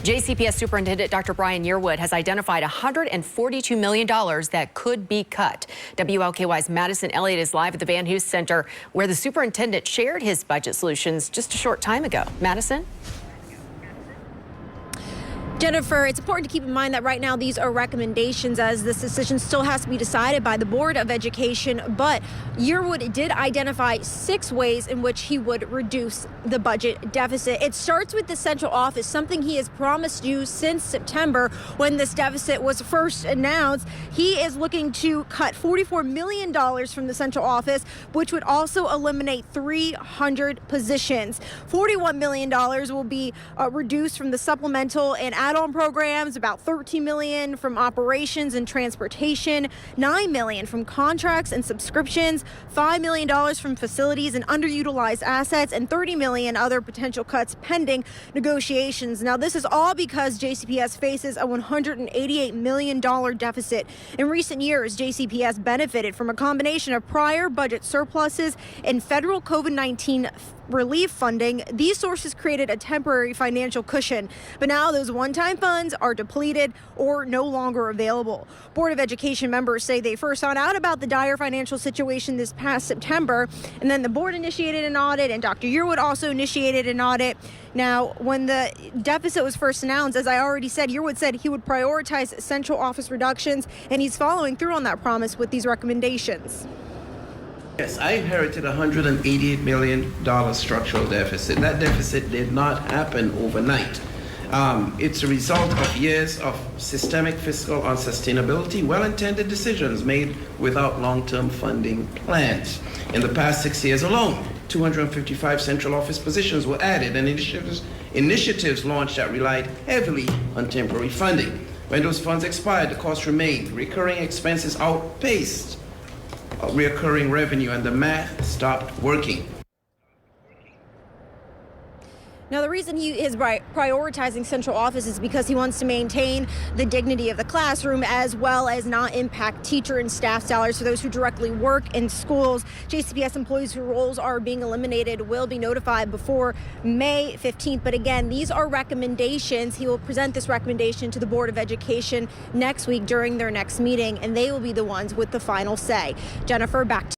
JCPS Superintendent Dr. Brian Yearwood has identified $142 million that could be cut. WLKY's Madison Elliott is live at the Van Hoos Center, where the superintendent shared his budget solutions just a short time ago. Madison? Jennifer, it's important to keep in mind that right now these are recommendations, as this decision still has to be decided by the Board of Education. But Yearwood did identify 6 ways in which he would reduce the budget deficit. It starts with the central office, something he has promised you since September when this deficit was first announced. He is looking to cut $44 million from the central office, which would also eliminate 300 positions. $41 million will be reduced from the supplemental and add-on programs, about $13 million from operations and transportation, $9 million from contracts and subscriptions, $5 million from facilities and underutilized assets, and $30 million other potential cuts pending negotiations. Now, this is all because JCPS faces a $188 million deficit. In recent years, JCPS benefited from a combination of prior budget surpluses and federal COVID-19 relief funding. These sources created a temporary financial cushion, but now those one-time funds are depleted or no longer available. Board of Education members say they first found out about the dire financial situation this past September, and then the board initiated an audit, and Dr. Yearwood also initiated an audit. Now, when the deficit was first announced, as I already said, Yearwood said he would prioritize central office reductions, and he's following through on that promise with these recommendations. Yes, I inherited a $188 million structural deficit. That deficit did not happen overnight. It's a result of years of systemic fiscal unsustainability, well-intended decisions made without long-term funding plans. In the past 6 years alone, 255 central office positions were added and initiatives launched that relied heavily on temporary funding. When those funds expired, the costs remained. Recurring expenses outpaced recurring revenue, and the math stopped working. Now, the reason he is prioritizing central office is because he wants to maintain the dignity of the classroom, as well as not impact teacher and staff salaries for those who directly work in schools. JCPS employees whose roles are being eliminated will be notified before May 15th. But again, these are recommendations. He will present this recommendation to the Board of Education next week during their next meeting, and they will be the ones with the final say. Jennifer, back to you.